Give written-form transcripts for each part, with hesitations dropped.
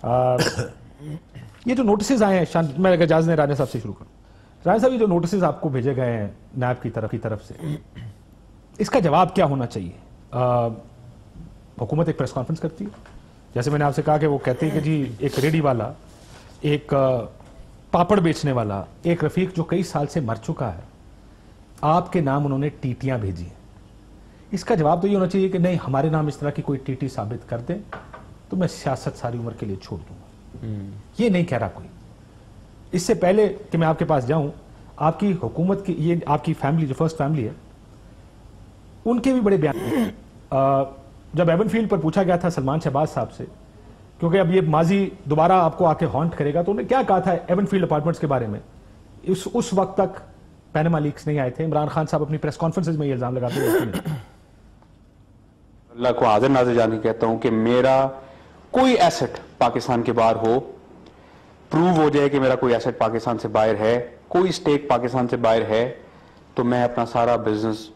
یہ جو نوٹسز آئے ہیں میں اگر اجازت دیں رانا صاحب سے شروع کروں. رانا صاحب یہ جو نوٹسز آپ کو بھیجے گئے ہیں نیب کی طرف سے اس کا جواب کیا ہونا چاہیے؟ حکومت ایک پریس کانفرنس کرتی ہے جیسے میں نے آپ سے کہا کہ وہ کہتے ہیں کہ جی ایک ریڈی والا، ایک پاپڑ بیچنے والا، ایک رفیق جو کئی سال سے مر چکا ہے، آپ کے نام انہوں نے ٹیٹیاں بھیجی ہیں. اس کا جواب تو یہ ہونا چاہیے کہ نہیں ہمارے نام اس طرح کی کوئی ٹیٹی ثابت کر دیں تو میں سیاست ساری عمر کے لیے چھوڑ دوں گا. یہ نہیں کہہ رہا کوئی. اس سے پہلے کہ میں آپ کے پاس جاؤں، آپ کی حکومت کی یہ آپ کی فیملی جو فرسٹ فیملی ہے ان کے بھی بڑے بیان جب ایون فیلڈ پر پوچھا گیا تھا سلمان شہباز صاحب سے، کیونکہ اب یہ ماضی دوبارہ آپ کو آ کے ہانٹ کرے گا، تو انہوں نے کیا کہا تھا ایون فیلڈ اپارٹمنٹس کے بارے میں. اس وقت تک پینما لیکس نہیں آئے تھے. عمران خان صاحب اپنی پریس کانفرنسز میں یہ الزام لگاتے ہیں. اللہ کو حاضر ناظر جان کے کہتا ہوں کہ میرا کوئی ایسٹ پاکستان کے باہر ہو، پروو ہو جائے کہ میرا کوئی ایسٹ پاکستان سے باہر ہے، کوئی سٹیک پاکستان سے باہر ہے، تو میں اپنا سارا بزنس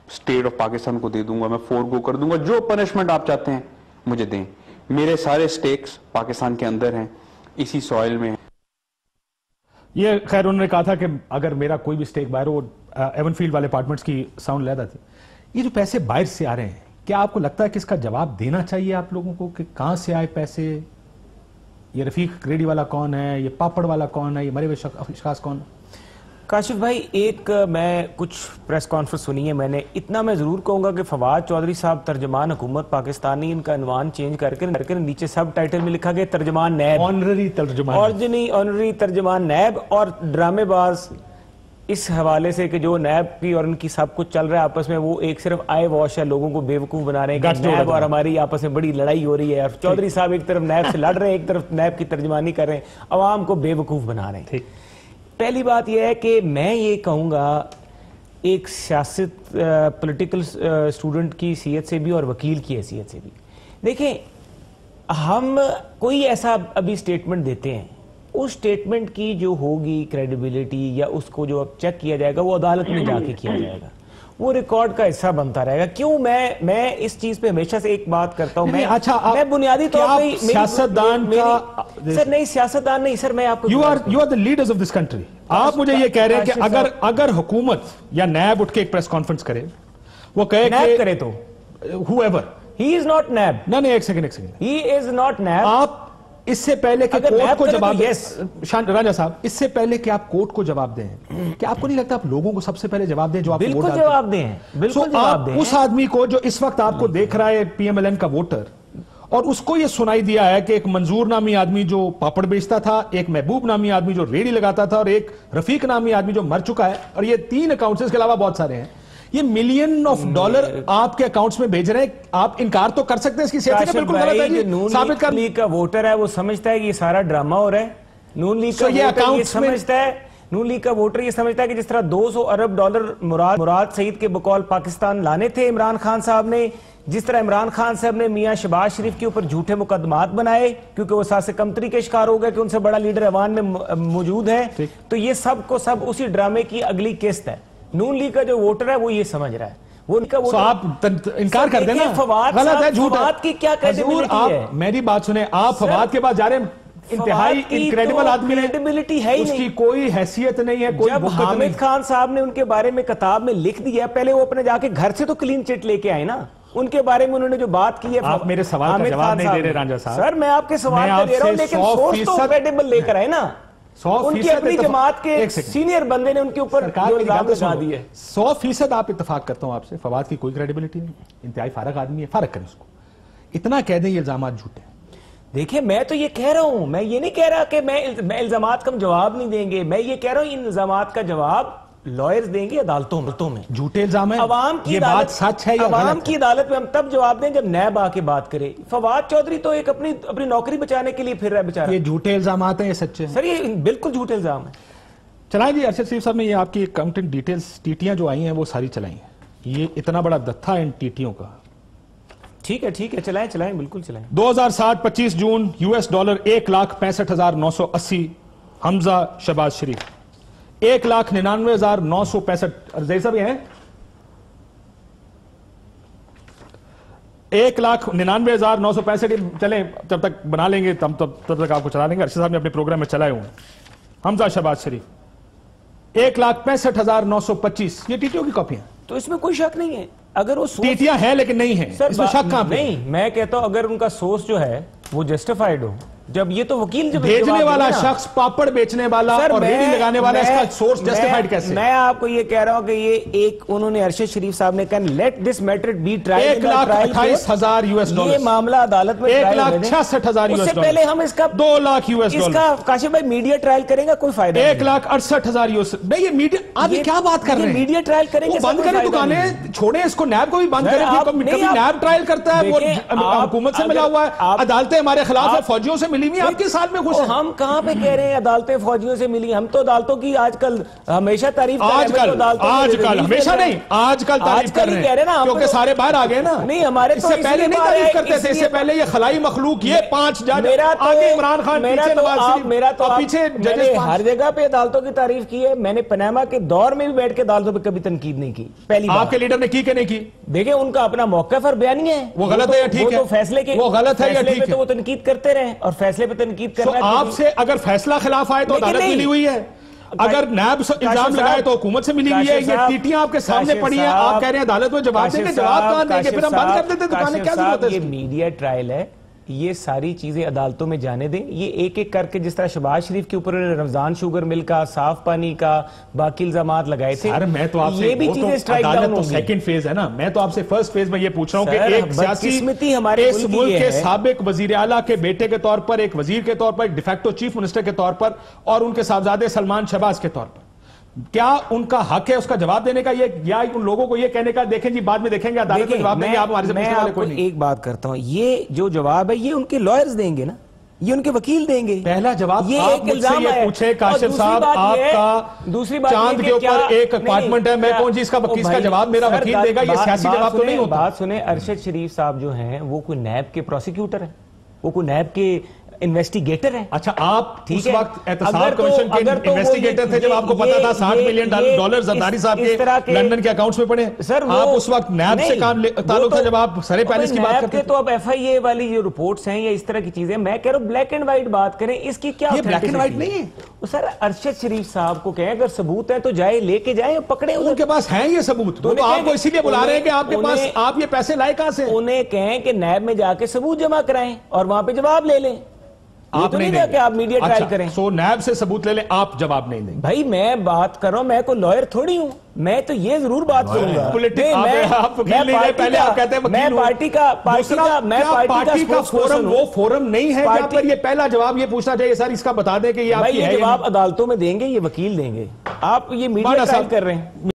اسٹیٹ آف پاکستان کو دے دوں گا. میں فورگو کر دوں گا. جو پنشمنٹ آپ چاہتے ہیں مجھے دیں. میرے سارے سٹیکس پاکستان کے اندر ہیں، اسی سوائل میں ہیں. یہ خیر انہوں نے کہا تھا کہ اگر میرا کوئی بھی سٹیک باہر ہو، ایون فیلڈ والے اپارٹمنٹس کی ساؤنڈ لیدا تھی. یہ جو پیسے باہر سے آ رہے ہیں، کیا آپ کو لگتا ہے کہ اس کا جواب دینا چاہیے آپ لوگوں کو کہ کہاں سے آئے پیسے؟ یہ رفیق ریڈی والا کون ہے؟ یہ پاپڑ والا کون ہے؟ یہ مرے ہوئے اشخاص کون ہے؟ کاشف بھائی، ایک میں کچھ پریس کانفرنس سنی ہے میں نے، اتنا میں ضرور کہوں گا کہ فواد چودھری صاحب ترجمان حکومت پاکستانی، ان کا عنوان چینج کر کے نیچے سب ٹائٹل میں لکھا گیا ترجمان نیب، آنرری ترجمان، آنرری ترجمان نیب. اور ڈرامے باز اس حوالے سے کہ جو نیب کی اور ان کی سب کچھ چل رہا ہے آپس میں، وہ ایک صرف آئے واش ہے، لوگوں کو بیوقوف بنا رہے ہیں کہ نیب اور ہماری آپس میں بڑی لڑائی ہو رہی ہے، اور چودھری صاحب ایک طرف نیب سے لڑ رہے ہیں، ایک طرف نیب کی ترجمانی کر رہے ہیں، عوام کو بیوقوف بنا رہے ہیں. پہلی بات یہ ہے کہ میں یہ کہوں گا ایک سیاست پولیٹیکل اسٹوڈنٹ کی حیثیت سے بھی اور وکیل کی حیثیت سے بھی، دیکھیں ہم کوئی ایسا ابھی سٹیٹمنٹ دیتے ہیں، اس سٹیٹمنٹ کی جو ہوگی کریڈیبلٹی یا اس کو جو چیک کیا جائے گا وہ عدالت میں جا کے کیا جائے گا، وہ ریکارڈ کا حصہ بنتا رہے گا. کیوں میں اس چیز پہ ہمیشہ سے ایک بات کرتا ہوں، میں بنیادی طور پہ سیاستدان کا سر نہیں، سیاستدان نہیں سر، میں آپ کو you are the leaders of this country. آپ مجھے یہ کہہ رہے ہیں کہ اگر حکومت یا نیب اٹھ کے ایک پریس کانفرنس کرے، وہ کہے کہ نیب کرے تو whoever he is not NAB, نہیں ایک second he is not NAB. آپ اس سے پہلے کہ کورٹ کو جواب دیں، راجہ صاحب اس سے پہلے کہ آپ کورٹ کو جواب دیں، کہ آپ کو نہیں لگتا آپ لوگوں کو سب سے پہلے جواب دیں جو آپ کو ووٹ ڈالتے ہیں؟ بالکل جواب دیں، بالکل جواب دیں. اس آدمی کو جو اس وقت آپ کو دیکھ رہا ہے پی ایم ایل این کا ووٹر، اور اس کو یہ سنائی دیا ہے کہ ایک منظور نامی آدمی جو پاپڑ بیچتا تھا، ایک محبوب نامی آدمی جو ریڑھی لگاتا تھا، اور ایک رفیق نامی آدمی جو مر چکا ہے، اور یہ 3 اکاؤنٹس کے علاوہ بہت سارے ہیں، یہ ملین آف ڈالر آپ کے اکاؤنٹس میں بھیج رہے ہیں. آپ انکار تو کر سکتے ہیں اس کی صحت سے، بالکل غلط ہے جی، ثابت کر. نون لیگ کا ووٹر ہے، وہ سمجھتا ہے کہ یہ سارا ڈرامہ ہو رہا ہے. نون لیگ کا ووٹر یہ سمجھتا ہے، نون لیگ کا ووٹر یہ سمجھتا ہے کہ جس طرح 200 ارب ڈالر مراد سعید کے بقول پاکستان لانے تھے عمران خان صاحب نے، جس طرح عمران خان صاحب نے میاں شہباز شریف کے اوپر جھوٹے مقدمات بنائے کیونکہ وہ ساس کمتری کے شکار ہو گئے کہ ان سے بڑا لیڈر ایوان میں موجود ہے، تو یہ سب کو سب اسی ڈرامے کی اگلی قسط ہے. نون لیگ کا جو ووٹر ہے وہ یہ سمجھ رہا ہے، وہ آپ انکار کر دیں نا، غلط ہے، جھوٹ ہے. کی کیا کریڈیبلٹی ہے؟ میری بات سنیں، آپ فواد کے بعد جا رہے ہیں، انتہائی انکریڈیبل آدمی ہے، اس کی کوئی حیثیت نہیں ہے، کوئی جب حامد خان صاحب نے ان کے بارے میں کتاب میں لکھ دیا، پہلے وہ اپنے جا کے گھر سے تو کلین چٹ لے کے آئے نا، ان کے بارے میں انہوں نے جو بات کی ہے. آپ میرے سوال کا جواب نہیں دے رہے رانجھا صاحب. سر میں آپ کے سوال کا دے رہا ہوں، لیکن سورس تو کریڈیبل لے کر آئے نا. ان کی اپنی جماعت کے سینئر بندے نے ان کے اوپر جو الزام لگا دیے. 100% آپ اتفاق کرتا ہوں آپ سے، فواد کی کوئی کریڈیبلٹی نہیں، انتہائی فارغ آدمی ہے، فارغ کریں اس کو. اتنا کہہ دیں یہ الزامات جھوٹے ہیں. دیکھیں میں تو یہ کہہ رہا ہوں، میں یہ نہیں کہہ رہا کہ میں الزامات کا جواب نہیں دیں گے، میں یہ کہہ رہا ہوں ان الزامات کا جواب لائرز دیں گے عدالتوں میں. جھوٹے الزام ہیں، عوام کی بات سچ ہے یا غلط ہے؟ عوام کی عدالت میں ہم تب جواب دیں جب نیب آ کے بات کرے. فواد چودھری تو ایک اپنی نوکری بچانے کے لیے پھر رہا ہے بیچارہ. یہ جھوٹے الزامات ہیں، یہ سچے ہیں؟ سر یہ بالکل جھوٹے الزام ہیں. چلائیں جی ارشد شریف صاحب نے یہ آپ کی اکاؤنٹنگ ڈیٹیلز ٹیٹیاں جو آئی ہیں وہ ساری چلائیں ہیں. یہ اتنا بڑا دتھا ان ٹیٹیوں کا. ٹھیک ہے چلائیں بالکل چلائیں. 2007 25 جون US ڈالر 1,65,980 حمزہ شہباز شریف 1,99,965. زید صاحب یہ ہیں 1,99,965 چلیں جب تک بنا لیں گے تب تک آپ کو چلا لیں گے. ارشد صاحب نے اپنے پروگرام میں چلائے ہوئے. حمزہ شہباز شریف 1,65,925 یہ ٹیٹیوں کی کاپیاں. تو اس میں کوئی شک نہیں ہے. اگر وہ ٹیٹیاں ہیں لیکن نہیں ہیں, اس میں شک کہاں پہ؟ نہیں, میں کہتا ہوں اگر ان کا سورس جو ہے وہ جسٹیفائیڈ ہو, جب یہ تو وکیل جب بھیجنے والا شخص پاپڑ بیچنے والا اور ریڈی لگانے والا اس کا سورس جسٹیفائیڈ کیسے؟ میں آپ کو یہ کہہ رہا ہوں کہ یہ ایک انہوں نے ارشد شریف صاحب نے کہا let this matter be trial, 1,28,000 یہ معاملہ عدالت میں 1,66,000 اس سے پہلے ہم اس کا 2 لاکھ US ڈالر. اس کا کاشف بھائی میڈیا ٹرائل کریں گا, کوئی فائدہ نہیں. 1,68,000 US. بھئی یہ میڈیا آپ کیا بات کر رہے ہیں؟ میڈیا ٹرائل کریں گے, بند کریں دکانیں, چھوڑیں اس کو, نیب کو بھی بند کریں. کبھی نیب ٹرائل کرتا ہے, وہ حکومت سے ملا ہوا ہے, عدالتیں ہمارے خلاف ہے, فوجیوں سے ملی ہوئی, آپ کے ساتھ میں خوش ہیں. ہم کہاں پہ کہہ رہے ہیں عدالتیں فوجیوں سے ملی؟ ہم تو عدالتوں کی آج کل ہمیشہ تعریف کر رہے ہیں. ہمیشہ نہیں, آج کل تعریف کر رہے ہیں کیونکہ سارے باہر آ گئے نا. نہیں, ہمارے اس سے پہلے نہیں تعریف کرتے تھے. اس سے پہلے یہ خلائی مخلوق, یہ 5 جج, آگے عمران خان, پیچھے نواز شریف اور پیچھے ججز. ہر جگہ پہ عدالتوں کی تعریف کی ہے. میں نے پناما کے دور میں بھی بیٹھ کے عدالتوں پہ کبھی تنقید نہیں کی. پہلی آپ کے لیڈر نے کی کہ نہیں کی؟ دیکھیں ان کا اپنا موقف اور بیان ہے, وہ غلط ہے یا ٹھیک ہے؟ وہ فیصلے کے, وہ غلط ہے یا ٹھیک ہے؟ تو وہ تنقید کرتے رہے, اور فیصلے پہ تنقید کرنا. آپ سے اگر فیصلہ خلاف آئے تو عدالت ملی ہوئی ہے, اگر نیب الزام لگائے تو حکومت سے ملی ہوئی ہے. یہ ٹیٹیاں آپ کے سامنے پڑی ہیں, آپ کہہ رہے ہیں عدالت میں جواب دیں گے. جواب کہاں دیں گے؟ پھر ہم بند کر دیتے دکانیں, کیا ضرورت ہے؟ یہ میڈیا ٹرائل ہے, یہ ساری چیزیں عدالتوں میں جانے دیں. یہ ایک ایک کر کے جس طرح شہباز شریف کے اوپر رمضان شوگر مل کا, صاف پانی کا, باقی الزامات لگائے تھے. میں تو آپ سے, یہ بھی چیزیں سٹرائک ڈاؤن ہوں گی. سیکنڈ فیز ہے نا, میں تو آپ سے فرسٹ فیز میں یہ پوچھ رہا ہوں کہ ایک سیاسی ہمارے اس ملک کے سابق وزیر اعلیٰ کے بیٹے کے طور پر, ایک وزیر کے طور پر, ایک ڈیفیکٹو چیف منسٹر کے طور پر, اور ان کے صاحبزادے سلمان شہباز کے طور پر, کیا ان کا حق ہے اس کا جواب دینے کا, یا ان لوگوں کو یہ کہنے کا دیکھیں جی بعد میں دیکھیں گے عدالت میں جواب دیں گے, آپ ہمارے سے پوچھنے والے کوئی نہیں. ایک بات کرتا ہوں, یہ جو جواب ہے یہ ان کے لائرز دیں گے نا, یہ ان کے وکیل دیں گے. پہلا جواب آپ مجھ سے یہ پوچھے کاشف صاحب, آپ کا چاند کے اوپر ایک اپارٹمنٹ ہے, میں کون جی اس کا جواب میرا وکیل دے گا, یہ سیاسی جواب تو نہیں ہوتا. بات سنیں, ارشد شریف صاحب جو ہیں وہ کوئی نیب کے پروسیکیوٹر ہیں, وہ کوئی نیب کے انویسٹیگیٹر ہیں. اچھا, آپ اس وقت احتساب کمیشن کے انویسٹیگیٹر تھے جب آپ کو پتا تھا $60 ملین زرداری صاحب کے لندن کے اکاؤنٹس میں پڑے. آپ اس وقت نیب سے تعلق تھا جب آپ سرے پیلس کی بات کرتے. تو اب FIA والی جو رپورٹس ہیں یا اس طرح کی چیزیں, میں کہہ رہا ہوں بلیک اینڈ وائٹ بات کریں, اس کی کیا بلیک اینڈ وائٹ نہیں ہے. سر ارشد شریف صاحب کو کہیں اگر ثبوت ہے تو جائے لے کے جائیں, پکڑے. ان کے پاس ہیں یہ ثبوت, تو آپ کو اسی لیے بلا رہے ہیں کہ آپ کے پاس, آپ یہ پیسے لائے کہاں سے؟ انہیں کہیں کہ نیب میں جا کے ثبوت جمع کرائیں اور وہاں پہ جواب لے لیں. آپ نہیں دیں کہ آپ میڈیا ٹرائل کریں. سو نیب سے ثبوت لے لیں, آپ جواب نہیں دیں. بھائی میں بات کر رہا ہوں, میں کوئی لائر تھوڑی ہوں, میں تو یہ ضرور بات کروں گا. میں پارٹی کا فورم, وہ فورم نہیں ہے جہاں پر یہ پہلا جواب یہ پوچھنا چاہیے سر اس کا بتا دیں کہ یہ آپ کی ہے. جواب عدالتوں میں دیں گے, یہ وکیل دیں گے. آپ یہ میڈیا ٹرائل کر رہے ہیں.